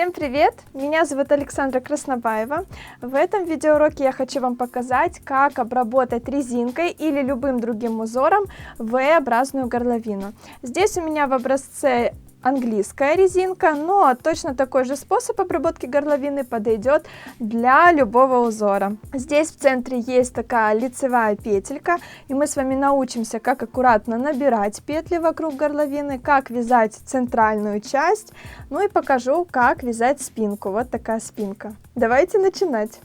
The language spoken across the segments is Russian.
Всем привет! Меня зовут Александра Краснобаева. В этом видеоуроке я хочу вам показать, как обработать резинкой или любым другим узором V-образную горловину. Здесь у меня в образце английская резинка, но точно такой же способ обработки горловины подойдет для любого узора. Здесь в центре есть такая лицевая петелька, и мы с вами научимся, как аккуратно набирать петли вокруг горловины, как вязать центральную часть, ну и покажу, как вязать спинку. Вот такая спинка. Давайте начинать.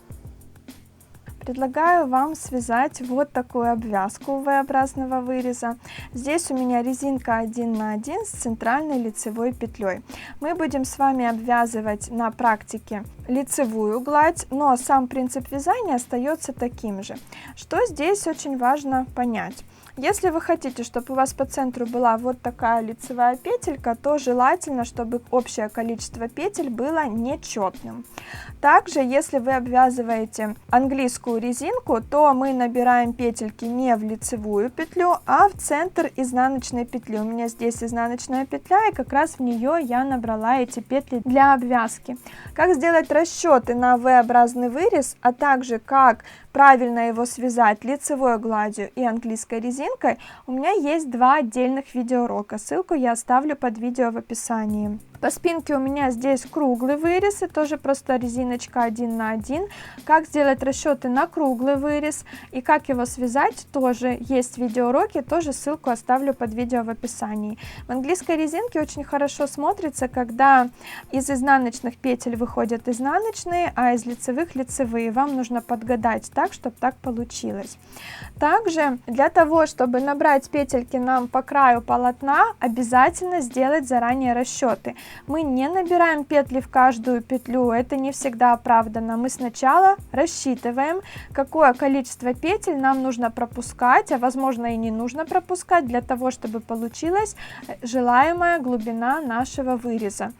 Предлагаю вам связать вот такую обвязку V-образного выреза. Здесь у меня резинка 1 на 1 с центральной лицевой петлей. Мы будем с вами обвязывать на практике лицевую гладь, но сам принцип вязания остается таким же. Что здесь очень важно понять? Если вы хотите, чтобы у вас по центру была вот такая лицевая петелька, то желательно, чтобы общее количество петель было нечетным. Также, если вы обвязываете английскую резинку, то мы набираем петельки не в лицевую петлю, а в центр изнаночной петли. У меня здесь изнаночная петля, и как раз в нее я набрала эти петли для обвязки. Как сделать расчеты на V-образный вырез, а также как правильно его связать лицевой гладью и английской резинкой, у меня есть два отдельных видеоурока. Ссылку я оставлю под видео в описании. По спинке у меня здесь круглый вырез, и тоже просто резиночка 1 на 1. Как сделать расчеты на круглый вырез и как его связать, тоже есть видеоуроки, тоже ссылку оставлю под видео в описании. В английской резинке очень хорошо смотрится, когда из изнаночных петель выходят изнаночные, а из лицевых лицевые. Вам нужно подгадать так, чтобы так получилось. Также для того, чтобы набрать петельки нам по краю полотна, обязательно сделать заранее расчеты. Мы не набираем петли в каждую петлю, это не всегда оправдано. Мы сначала рассчитываем, какое количество петель нам нужно пропускать, а возможно и не нужно пропускать, для того, чтобы получилась желаемая глубина нашего выреза.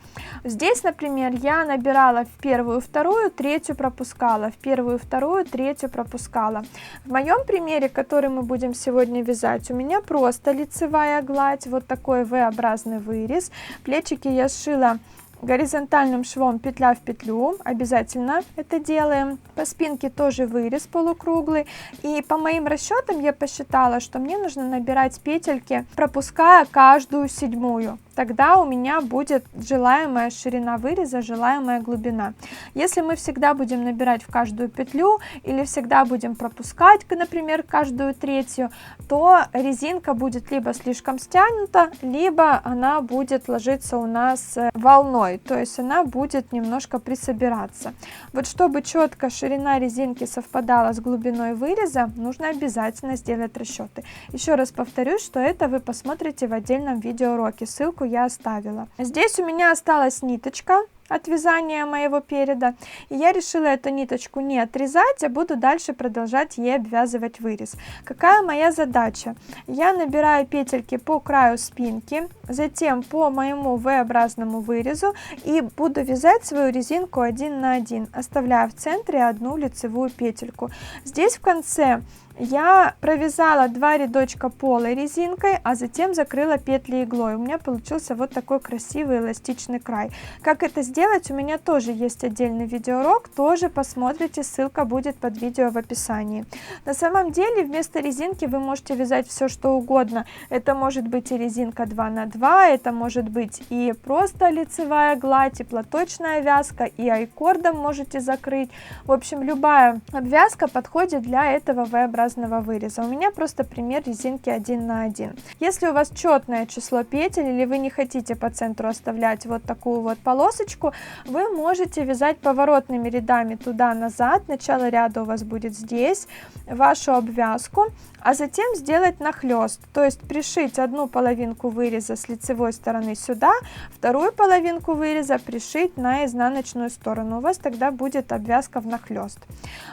Здесь, например, я набирала в первую, вторую, третью пропускала, в первую, вторую, третью пропускала. В моем примере, который мы будем сегодня вязать, у меня просто лицевая гладь, вот такой V-образный вырез. Плечики я сшила горизонтальным швом петля в петлю, обязательно это делаем. По спинке тоже вырез полукруглый, и по моим расчетам я посчитала, что мне нужно набирать петельки, пропуская каждую седьмую. Тогда у меня будет желаемая ширина выреза, желаемая глубина. Если мы всегда будем набирать в каждую петлю или всегда будем пропускать, например, каждую третью, то резинка будет либо слишком стянута, либо она будет ложиться у нас волной, то есть она будет немножко присобираться. Вот чтобы четко ширина резинки совпадала с глубиной выреза, нужно обязательно сделать расчеты. Еще раз повторюсь, что это вы посмотрите в отдельном видеоуроке, ссылку я оставила. Здесь у меня осталась ниточка от вязания моего переда, и я решила эту ниточку не отрезать, а буду дальше продолжать ей обвязывать вырез. Какая моя задача? Я набираю петельки по краю спинки, затем по моему V-образному вырезу и буду вязать свою резинку 1 на 1, оставляя в центре одну лицевую петельку. Здесь в конце я провязала 2 рядочка полой резинкой, а затем закрыла петли иглой. У меня получился вот такой красивый эластичный край. Как это сделать, у меня тоже есть отдельный видеоурок, тоже посмотрите, ссылка будет под видео в описании. На самом деле вместо резинки вы можете вязать все что угодно. Это может быть и резинка 2 на 2, это может быть и просто лицевая гладь, и платочная вязка, и айкордом можете закрыть. В общем, любая обвязка подходит для этого V-образного выреза. У меня просто пример резинки 1 на 1. Если у вас четное число петель или вы не хотите по центру оставлять вот такую вот полосочку, вы можете вязать поворотными рядами туда-назад. Начало ряда у вас будет здесь, вашу обвязку, а затем сделать нахлест, то есть пришить одну половинку выреза с лицевой стороны сюда, вторую половинку выреза пришить на изнаночную сторону. У вас тогда будет обвязка внахлест.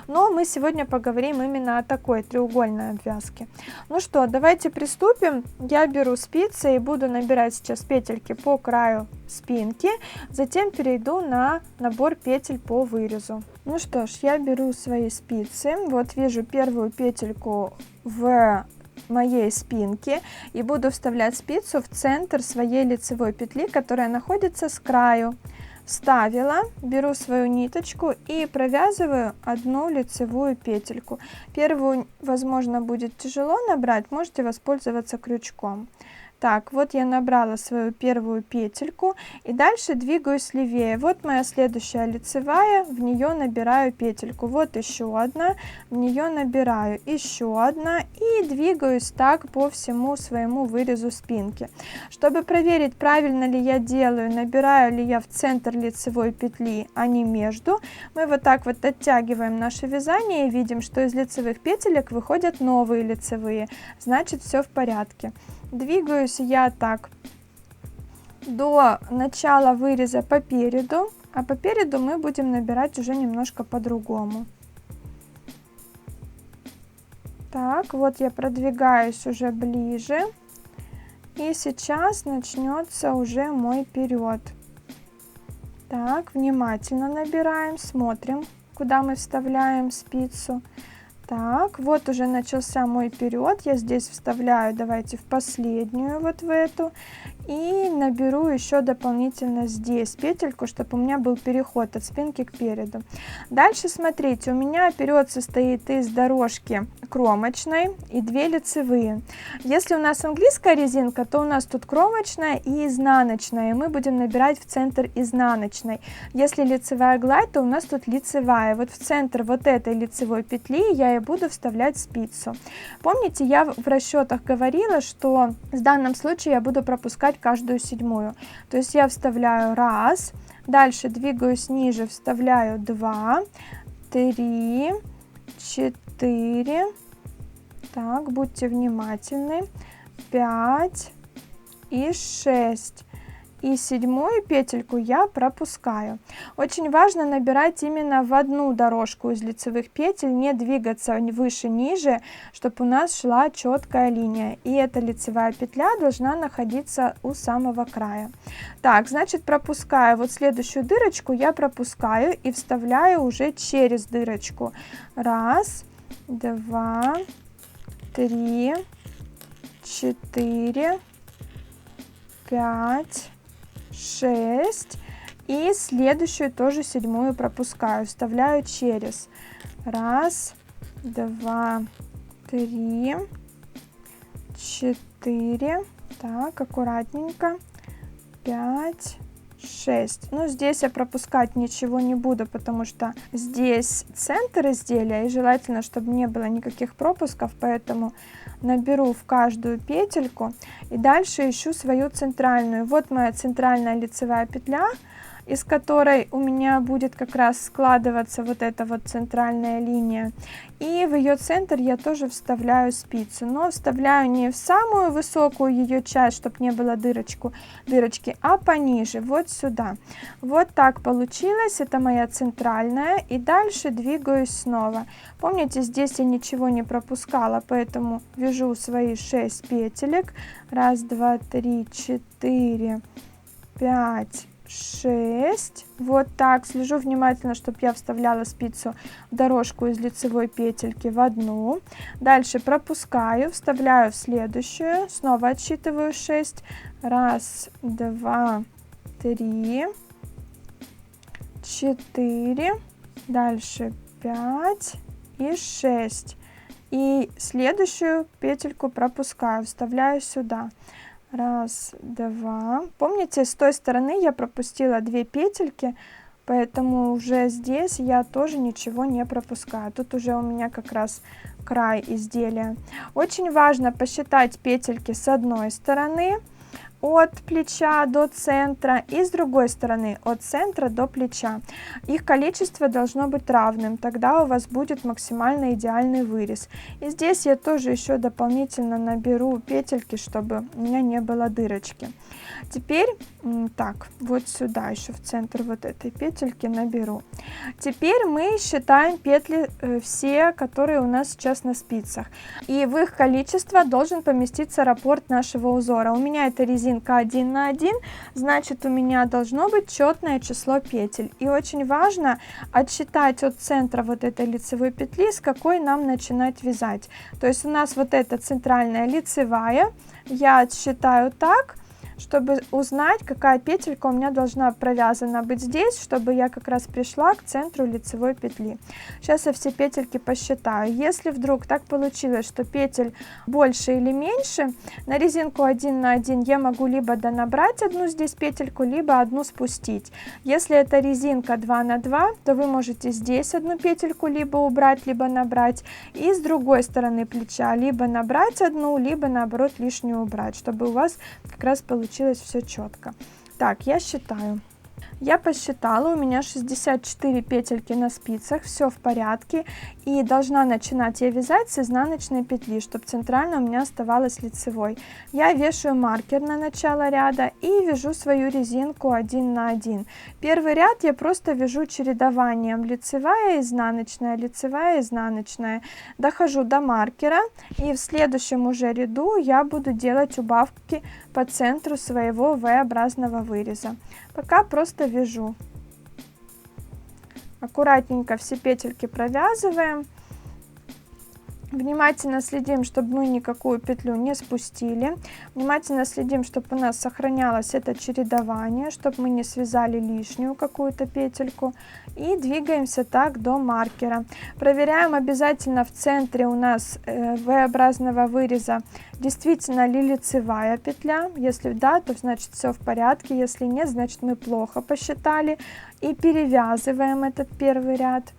Но мы сегодня поговорим именно о такой треугольной обвязке. Ну что, давайте приступим. Я беру спицы и буду набирать сейчас петельки по краю спинки, затем перейду на набор петель по вырезу. Ну что ж, я беру свои спицы, вот вижу первую петельку в моей спинке и буду вставлять спицу в центр своей лицевой петли, которая находится с краю вставила, беру свою ниточку и провязываю одну лицевую петельку. Первую, возможно, будет тяжело набрать, можете воспользоваться крючком. Так, вот я набрала свою первую петельку и дальше двигаюсь левее. Вот моя следующая лицевая, в нее набираю петельку. Вот еще одна, в нее набираю еще одна и двигаюсь так по всему своему вырезу спинки. Чтобы проверить, правильно ли я делаю, набираю ли я в центр лицевой петли, а не между, мы вот так вот оттягиваем наше вязание и видим, что из лицевых петелек выходят новые лицевые. Значит, все в порядке. Двигаюсь я так до начала выреза по переду, а по переду мы будем набирать уже немножко по-другому. Так, вот я продвигаюсь уже ближе, и сейчас начнется уже мой перед. Так, внимательно набираем, смотрим, куда мы вставляем спицу. Так, вот уже начался мой перед, я здесь вставляю, давайте в последнюю, вот в эту, и наберу еще дополнительно здесь петельку, чтобы у меня был переход от спинки к переду. Дальше смотрите, у меня перед состоит из дорожки кромочной и 2 лицевые. Если у нас английская резинка, то у нас тут кромочная и изнаночная, и мы будем набирать в центр изнаночной. Если лицевая гладь, то у нас тут лицевая. Вот в центр вот этой лицевой петли я и буду вставлять спицу. Помните, я в расчетах говорила, что в данном случае я буду пропускать каждую седьмую. То есть я вставляю 1, дальше двигаюсь ниже, вставляю 2, 3, 4, так, будьте внимательны, 5 и 6. И седьмую петельку я пропускаю. Очень важно набирать именно в одну дорожку из лицевых петель, не двигаться выше-ниже, чтобы у нас шла четкая линия. И эта лицевая петля должна находиться у самого края. Так, значит, пропускаю вот следующую дырочку, я пропускаю и вставляю уже через дырочку. 1, 2, 3, 4, 5, 6, и следующую тоже седьмую пропускаю, вставляю через. 1, 2, 3, 4, так, аккуратненько, 5, 6. Ну, здесь я пропускать ничего не буду, потому что здесь центр изделия, и желательно, чтобы не было никаких пропусков, поэтому наберу в каждую петельку и дальше ищу свою центральную. Вот моя центральная лицевая петля, из которой у меня будет как раз складываться вот эта вот центральная линия. И в ее центр я тоже вставляю спицу, но вставляю не в самую высокую ее часть, чтобы не было дырочки, а пониже, вот сюда. Вот так получилось, это моя центральная, и дальше двигаюсь снова. Помните, здесь я ничего не пропускала, поэтому вяжу свои 6 петелек. 1, 2, 3, 4, 5, 6. Вот так, слежу внимательно, чтобы я вставляла спицу в дорожку из лицевой петельки в одну. Дальше пропускаю, вставляю в следующую, снова отсчитываю 6. 1, 2, 3, 4, дальше 5 и 6. И следующую петельку пропускаю, вставляю сюда. 1, 2. Помните, с той стороны я пропустила 2 петельки, поэтому уже здесь я тоже ничего не пропускаю. Тут уже у меня как раз край изделия. Очень важно посчитать петельки с одной стороны от плеча до центра и с другой стороны от центра до плеча. Их количество должно быть равным, тогда у вас будет максимально идеальный вырез. И здесь я тоже еще дополнительно наберу петельки, чтобы у меня не было дырочки. Теперь так, вот сюда еще в центр вот этой петельки наберу. Теперь мы считаем петли все, которые у нас сейчас на спицах, и в их количество должен поместиться раппорт нашего узора. У меня это резинка 1 на 1, значит, у меня должно быть четное число петель. И очень важно отсчитать от центра вот этой лицевой петли, с какой нам начинать вязать. То есть у нас вот эта центральная лицевая, я отсчитаю так, чтобы узнать, какая петелька у меня должна провязана быть здесь, чтобы я как раз пришла к центру лицевой петли. Сейчас я все петельки посчитаю. Если вдруг так получилось, что петель больше или меньше, на резинку 1 на 1 я могу либо донабрать одну здесь петельку, либо одну спустить. Если это резинка 2 на 2, то вы можете здесь одну петельку либо убрать, либо набрать, и с другой стороны плеча либо набрать одну, либо наоборот лишнюю убрать, чтобы у вас как раз получилось все четко. Так, я считаю. Я посчитала, у меня 64 петельки на спицах, все в порядке, и должна начинать я вязать с изнаночной петли, чтобы центральная у меня оставалась лицевой. Я вешаю маркер на начало ряда и вяжу свою резинку 1 на 1. Первый ряд я просто вяжу чередованием лицевая, изнаночная. Дохожу до маркера, и в следующем уже ряду я буду делать убавки по центру своего V-образного выреза. Пока просто вяжу. Аккуратненько все петельки провязываем. Внимательно следим, чтобы мы никакую петлю не спустили. Внимательно следим, чтобы у нас сохранялось это чередование, чтобы мы не связали лишнюю какую-то петельку. И двигаемся так до маркера. Проверяем обязательно в центре у нас V-образного выреза, действительно ли лицевая петля. Если да, то значит все в порядке. Если нет, значит мы плохо посчитали. И перевязываем этот первый ряд.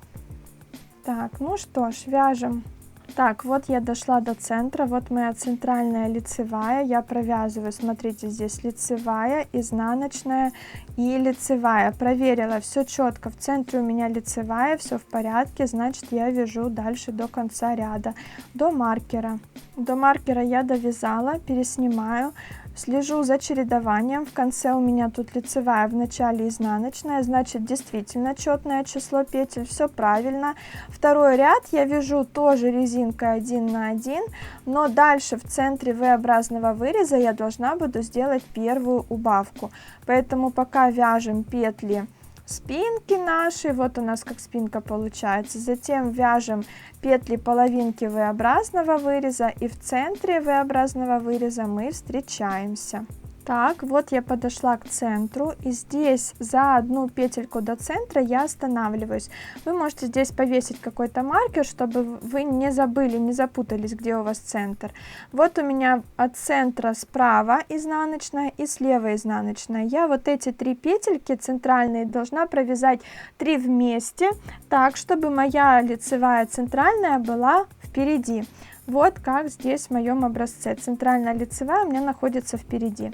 Так, ну что ж, вяжем. Так, вот я дошла до центра, вот моя центральная лицевая, я провязываю, смотрите, здесь лицевая, изнаночная и лицевая. Проверила, все четко, в центре у меня лицевая, все в порядке, значит я вяжу дальше до конца ряда, до маркера. До маркера я довязала, переснимаю. Слежу за чередованием, в конце у меня тут лицевая, в начале изнаночная, значит действительно четное число петель, все правильно. Второй ряд я вяжу тоже резинкой 1 на 1, но дальше в центре V-образного выреза я должна буду сделать первую убавку. Поэтому пока вяжем петли спинки наши, вот у нас как спинка получается, затем вяжем петли половинки V-образного выреза, и в центре V-образного выреза мы встречаемся. Так, вот я подошла к центру, и здесь за одну петельку до центра я останавливаюсь. Вы можете здесь повесить какой-то маркер, чтобы вы не забыли, не запутались, где у вас центр. Вот у меня от центра справа изнаночная и слева изнаночная. Я вот эти 3 петельки центральные должна провязать 3 вместе, так, чтобы моя лицевая центральная была впереди. Вот как здесь в моем образце. Центральная лицевая у меня находится впереди.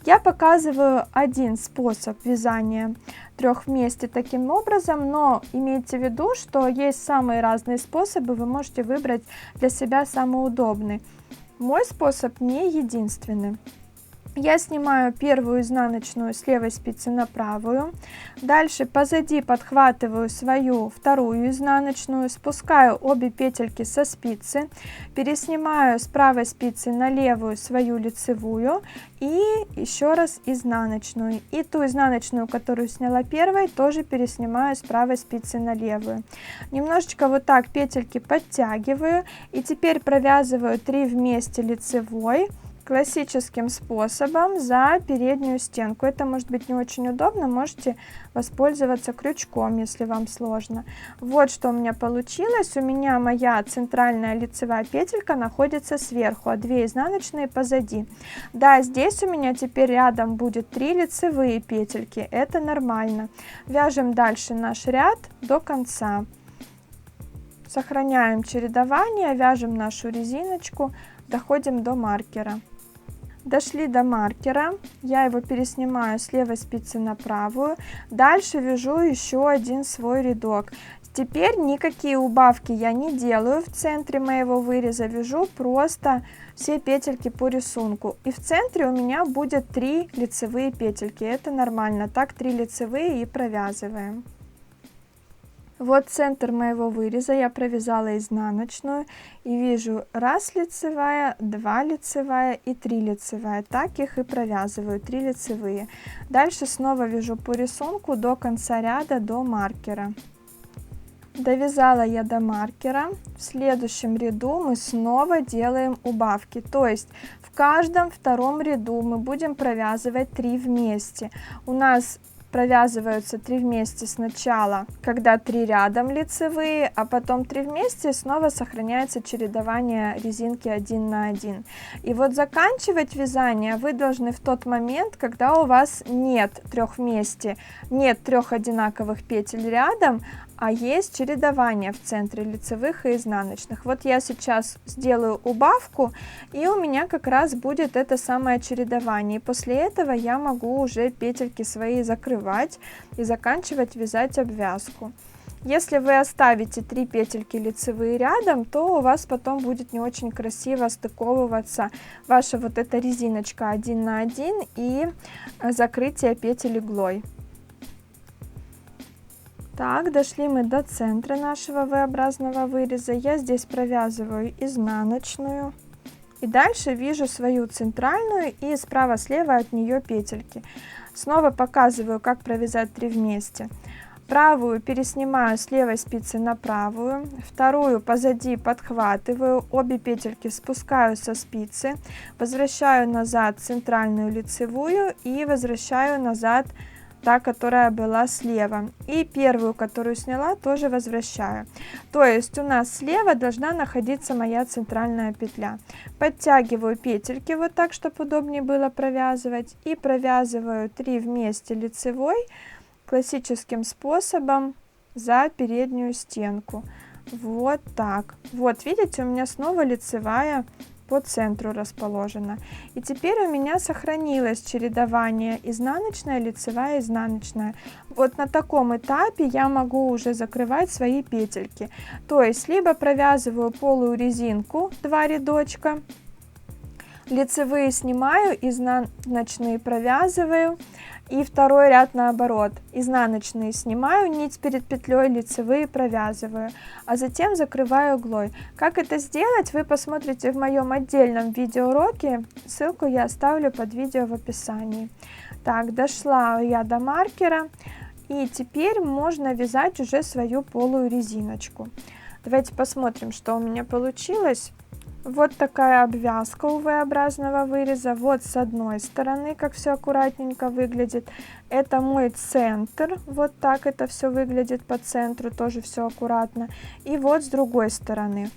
Я показываю один способ вязания 3 вместе таким образом, но имейте в виду, что есть самые разные способы, вы можете выбрать для себя самый удобный. Мой способ не единственный. Я снимаю первую изнаночную с левой спицы на правую, дальше позади подхватываю свою вторую изнаночную, спускаю обе петельки со спицы, переснимаю с правой спицы на левую свою лицевую и еще раз изнаночную. И ту изнаночную, которую сняла первой, тоже переснимаю с правой спицы на левую. Немножечко вот так петельки подтягиваю, и теперь провязываю 3 вместе лицевой классическим способом за переднюю стенку. Это может быть не очень удобно, можете воспользоваться крючком, если вам сложно. Вот что у меня получилось. У меня моя центральная лицевая петелька находится сверху, а 2 изнаночные позади. Да, здесь у меня теперь рядом будет 3 лицевые петельки, это нормально. Вяжем дальше наш ряд до конца. Сохраняем чередование, вяжем нашу резиночку, доходим до маркера. Дошли до маркера, я его переснимаю с левой спицы на правую, дальше вяжу еще один свой рядок. Теперь никакие убавки я не делаю в центре моего выреза, вяжу просто все петельки по рисунку. И в центре у меня будет 3 лицевые петельки, это нормально, так 3 лицевые и провязываем. Вот центр моего выреза, я провязала изнаночную и вижу 1 лицевая, 2 лицевая и 3 лицевая. Так их и провязываю, 3 лицевые. Дальше снова вяжу по рисунку до конца ряда, до маркера. Довязала я до маркера. В следующем ряду мы снова делаем убавки, то есть в каждом втором ряду мы будем провязывать 3 вместе. У нас провязываются 3 вместе сначала, когда 3 рядом лицевые, а потом 3 вместе, и снова сохраняется чередование резинки 1 на 1. И вот заканчивать вязание вы должны в тот момент, когда у вас нет 3 вместе, нет 3 одинаковых петель рядом, а есть чередование в центре лицевых и изнаночных. Вот я сейчас сделаю убавку, и у меня как раз будет это самое чередование. И после этого я могу уже петельки свои закрывать и заканчивать вязать обвязку. Если вы оставите 3 петельки лицевые рядом, то у вас потом будет не очень красиво стыковываться ваша вот эта резиночка 1 на 1 и закрытие петель иглой. Так, дошли мы до центра нашего V-образного выреза. Я здесь провязываю изнаночную. И дальше вяжу свою центральную и справа-слева от нее петельки. Снова показываю, как провязать 3 вместе. Правую переснимаю с левой спицы на правую, вторую позади подхватываю, обе петельки спускаю со спицы, возвращаю назад центральную лицевую и возвращаю назад та, которая была слева, и первую, которую сняла, тоже возвращаю. То есть у нас слева должна находиться моя центральная петля. Подтягиваю петельки вот так, чтобы удобнее было провязывать, и провязываю 3 вместе лицевой классическим способом за переднюю стенку. Вот так. Вот видите, у меня снова лицевая по центру расположена. И теперь у меня сохранилось чередование изнаночная, лицевая, изнаночная. Вот на таком этапе я могу уже закрывать свои петельки. То есть либо провязываю полую резинку 2 рядочка, лицевые снимаю, изнаночные провязываю, и второй ряд наоборот, изнаночные снимаю, нить перед петлей, лицевые провязываю, а затем закрываю иглой. Как это сделать, вы посмотрите в моем отдельном видеоуроке, ссылку я оставлю под видео в описании. Так, дошла я до маркера, и теперь можно вязать уже свою полую резиночку. Давайте посмотрим, что у меня получилось. Вот такая обвязка у V-образного выреза. Вот с одной стороны, как все аккуратненько выглядит. Это мой центр. Вот так это все выглядит по центру, тоже все аккуратно. И вот с другой стороны.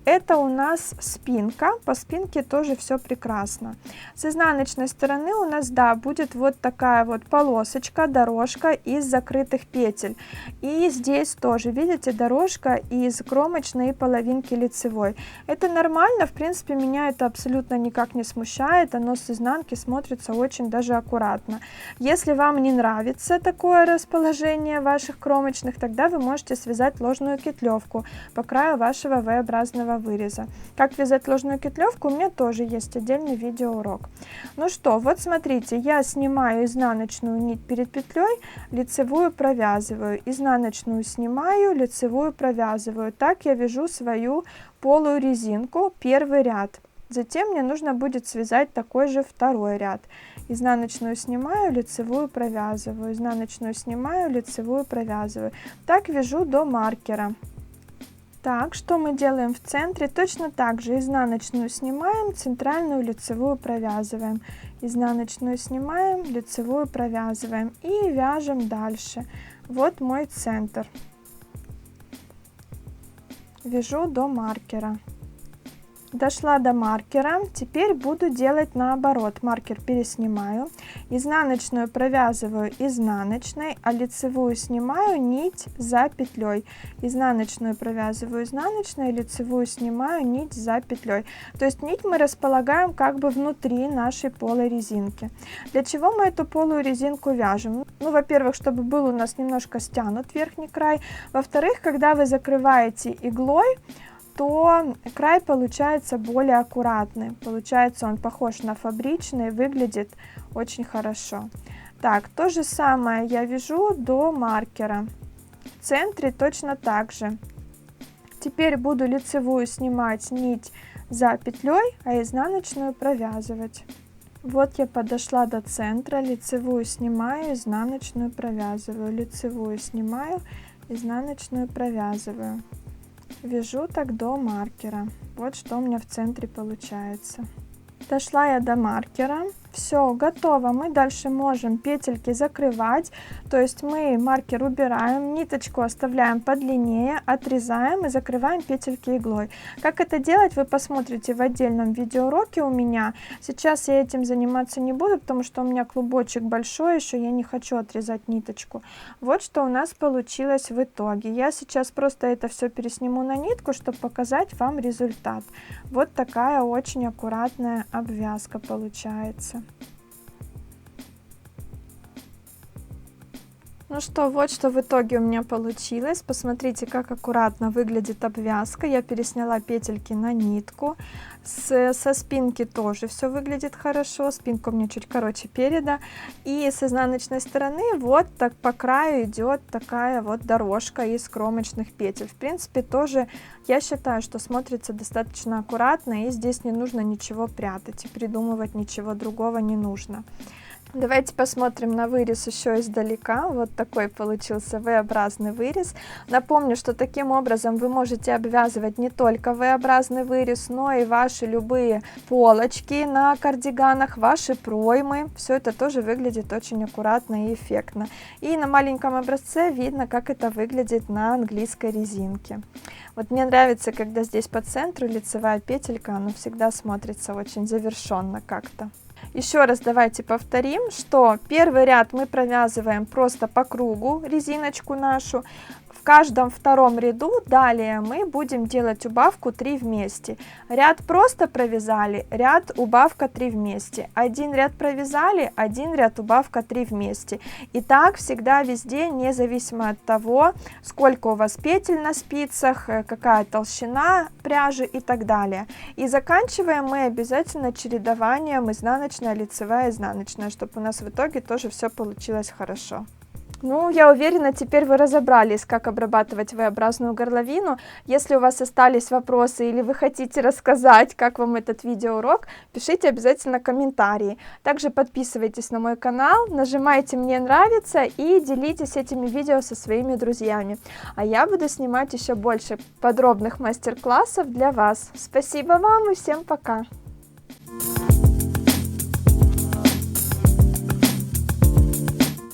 Это у нас спинка, по спинке тоже все прекрасно. С изнаночной стороны у нас, да, будет вот такая вот полосочка, дорожка из закрытых петель. И здесь тоже, видите, дорожка из кромочной половинки лицевой. Это нормально, в принципе, меня это абсолютно никак не смущает, оно с изнанки смотрится очень даже аккуратно. Если вам не нравится такое расположение ваших кромочных, тогда вы можете связать ложную петлевку по краю вашего V-образного выреза. Как вязать ложную петлевку, у меня тоже есть отдельный видеоурок. Ну что, вот смотрите, я снимаю изнаночную нить перед петлей, лицевую провязываю, изнаночную снимаю, лицевую провязываю. Так я вяжу свою полую резинку, первый ряд. Затем мне нужно будет связать такой же второй ряд. Изнаночную снимаю, лицевую провязываю, изнаночную снимаю, лицевую провязываю. Так вяжу до маркера. Так, что мы делаем в центре? Точно так же изнаночную снимаем, центральную лицевую провязываем. Изнаночную снимаем, лицевую провязываем и вяжем дальше. Вот мой центр. Вяжу до маркера. Дошла до маркера, теперь буду делать наоборот. Маркер переснимаю, изнаночную провязываю изнаночной, а лицевую снимаю нить за петлей. Изнаночную провязываю изнаночной, лицевую снимаю нить за петлей. То есть нить мы располагаем как бы внутри нашей полой резинки. Для чего мы эту полую резинку вяжем? Ну, во-первых, чтобы был у нас немножко стянут верхний край. Во-вторых, когда вы закрываете иглой, то край получается более аккуратный. Получается он похож на фабричный, выглядит очень хорошо. Так, то же самое я вяжу до маркера. В центре точно так же. Теперь буду лицевую снимать нить за петлей, а изнаночную провязывать. Вот я подошла до центра, лицевую снимаю, изнаночную провязываю, лицевую снимаю, изнаночную провязываю, вяжу так до маркера. Вот что у меня в центре получается. Дошла я до маркера, все готово. Мы дальше можем петельки закрывать, то есть мы маркер убираем, ниточку оставляем подлиннее, отрезаем и закрываем петельки иглой. Как это делать, вы посмотрите в отдельном видеоуроке у меня. Сейчас я этим заниматься не буду, потому что у меня клубочек большой еще, я не хочу отрезать ниточку. Вот что у нас получилось в итоге. Я сейчас просто это все пересниму на нитку, чтобы показать вам результат. Вот такая очень аккуратная обвязка получается. Ну что, вот что в итоге у меня получилось. Посмотрите, как аккуратно выглядит обвязка. Я пересняла петельки на нитку. Со спинки тоже все выглядит хорошо. Спинка у меня чуть короче переда. И с изнаночной стороны вот так по краю идет такая вот дорожка из кромочных петель. В принципе, тоже я считаю, что смотрится достаточно аккуратно. И здесь не нужно ничего прятать. И придумывать ничего другого не нужно. Давайте посмотрим на вырез еще издалека. Вот такой получился V-образный вырез. Напомню, что таким образом вы можете обвязывать не только V-образный вырез, но и ваши любые полочки на кардиганах, ваши проймы. Все это тоже выглядит очень аккуратно и эффектно. И на маленьком образце видно, как это выглядит на английской резинке. Вот мне нравится, когда здесь по центру лицевая петелька, она всегда смотрится очень завершенно как-то. Еще раз давайте повторим, что первый ряд мы провязываем просто по кругу резиночку нашу. В каждом втором ряду далее мы будем делать убавку 3 вместе. Ряд просто провязали, ряд убавка 3 вместе. Один ряд провязали, один ряд убавка 3 вместе. И так всегда везде, независимо от того, сколько у вас петель на спицах, какая толщина пряжи и так далее. И заканчиваем мы обязательно чередованием изнаночная, лицевая, изнаночная, чтобы у нас в итоге тоже все получилось хорошо. Ну, я уверена, теперь вы разобрались, как обрабатывать V-образную горловину. Если у вас остались вопросы или вы хотите рассказать, как вам этот видеоурок, пишите обязательно комментарии. Также подписывайтесь на мой канал, нажимайте «Мне нравится» и делитесь этими видео со своими друзьями. А я буду снимать еще больше подробных мастер-классов для вас. Спасибо вам и всем пока!